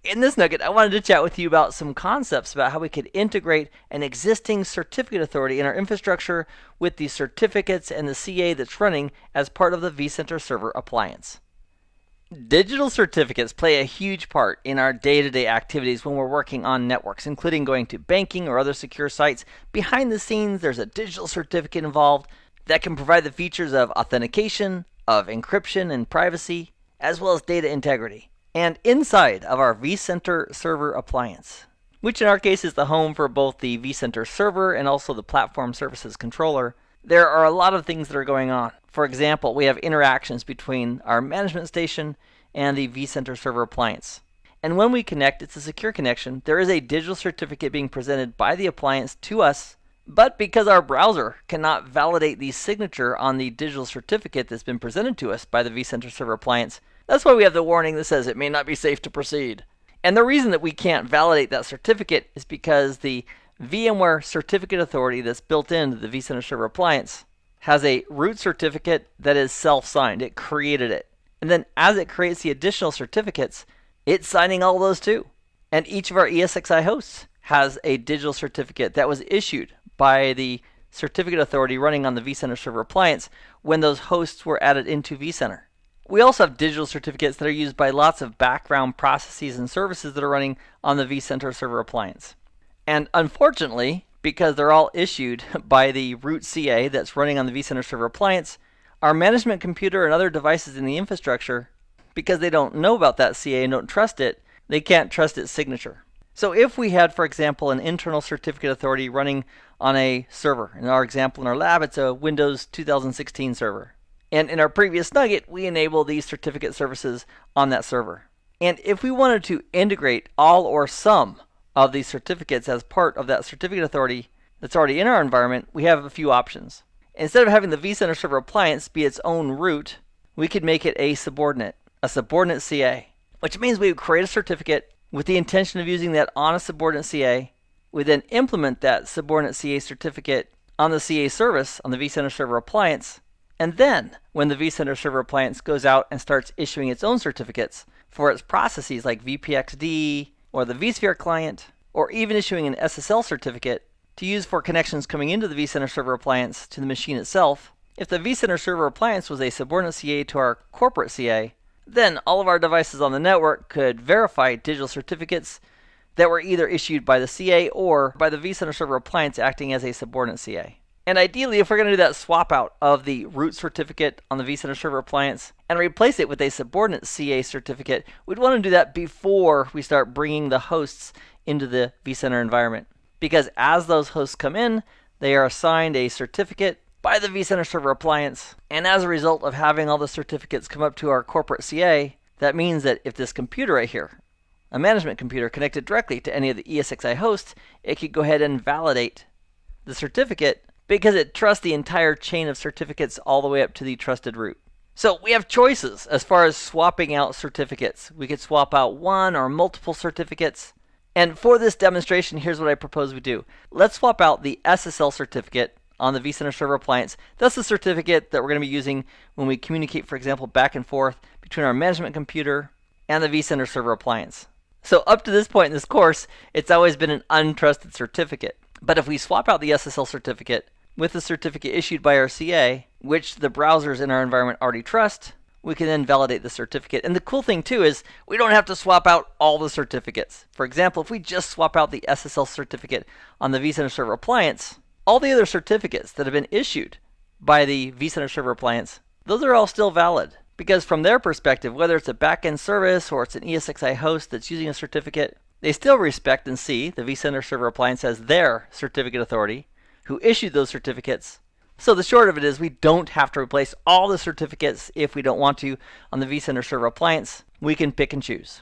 In this nugget, I wanted to chat with you about some concepts about how we could integrate an existing certificate authority in our infrastructure with the certificates and the CA that's running as part of the vCenter server appliance. Digital certificates play a huge part in our day-to-day activities when we're working on networks, including going to banking or other secure sites. Behind the scenes, there's a digital certificate involved that can provide the features of authentication, of encryption and privacy, as well as data integrity. And inside of our vCenter server appliance, which in our case is the home for both the vCenter server and also the platform services controller, there are a lot of things that are going on. For example, we have interactions between our management station and the vCenter server appliance. And when we connect, it's a secure connection. There is a digital certificate being presented by the appliance to us, but because our browser cannot validate the signature on the digital certificate that's been presented to us by the vCenter server appliance, that's why we have the warning that says it may not be safe to proceed. And the reason that we can't validate that certificate is because the VMware certificate authority that's built into the vCenter server appliance has a root certificate that is self-signed. It created it. And then as it creates the additional certificates, it's signing all those too. And each of our ESXi hosts has a digital certificate that was issued by the certificate authority running on the vCenter server appliance when those hosts were added into vCenter. We also have digital certificates that are used by lots of background processes and services that are running on the vCenter server appliance. And unfortunately, because they're all issued by the root CA that's running on the vCenter server appliance, our management computer and other devices in the infrastructure, because they don't know about that CA and don't trust it, they can't trust its signature. So if we had, for example, an internal certificate authority running on a server, in our example in our lab, it's a Windows 2016 server. And in our previous nugget, we enable these certificate services on that server. And if we wanted to integrate all or some of these certificates as part of that certificate authority that's already in our environment, we have a few options. Instead of having the vCenter server appliance be its own root, we could make it a subordinate CA, which means we would create a certificate with the intention of using that on a subordinate CA. We then implement that subordinate CA certificate on the CA service on the vCenter server appliance. And then, when the vCenter server appliance goes out and starts issuing its own certificates for its processes like VPXD or the vSphere client, or even issuing an SSL certificate to use for connections coming into the vCenter server appliance to the machine itself, if the vCenter server appliance was a subordinate CA to our corporate CA, then all of our devices on the network could verify digital certificates that were either issued by the CA or by the vCenter server appliance acting as a subordinate CA. And ideally, if we're going to do that swap out of the root certificate on the vCenter server appliance and replace it with a subordinate CA certificate, we'd want to do that before we start bringing the hosts into the vCenter environment. Because as those hosts come in, they are assigned a certificate by the vCenter server appliance. And as a result of having all the certificates come up to our corporate CA, that means that if this computer right here, a management computer connected directly to any of the ESXi hosts, it could go ahead and validate the certificate because it trusts the entire chain of certificates all the way up to the trusted root. So we have choices as far as swapping out certificates. We could swap out one or multiple certificates. And for this demonstration, here's what I propose we do. Let's swap out the SSL certificate on the vCenter server appliance. That's the certificate that we're going to be using when we communicate, for example, back and forth between our management computer and the vCenter server appliance. So up to this point in this course, it's always been an untrusted certificate. But if we swap out the SSL certificate with the certificate issued by our CA, which the browsers in our environment already trust, we can then validate the certificate. And the cool thing too is we don't have to swap out all the certificates. For example, if we just swap out the SSL certificate on the vCenter server appliance, all the other certificates that have been issued by the vCenter server appliance, those are all still valid. Because from their perspective, whether it's a backend service or it's an ESXi host that's using a certificate, they still respect and see the vCenter server appliance as their certificate authority who issued those certificates. So the short of it is we don't have to replace all the certificates if we don't want to on the vCenter server appliance. We can pick and choose.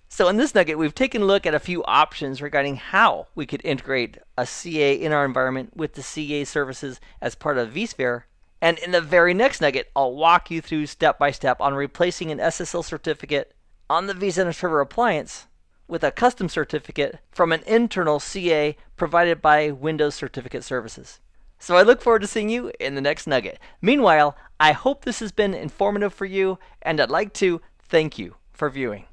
So in this nugget, we've taken a look at a few options regarding how we could integrate a CA in our environment with the CA services as part of vSphere. And in the very next nugget, I'll walk you through step by step on replacing an SSL certificate on the vCenter server appliance with a custom certificate from an internal CA provided by Windows Certificate Services. So I look forward to seeing you in the next nugget. Meanwhile, I hope this has been informative for you, and I'd like to thank you for viewing.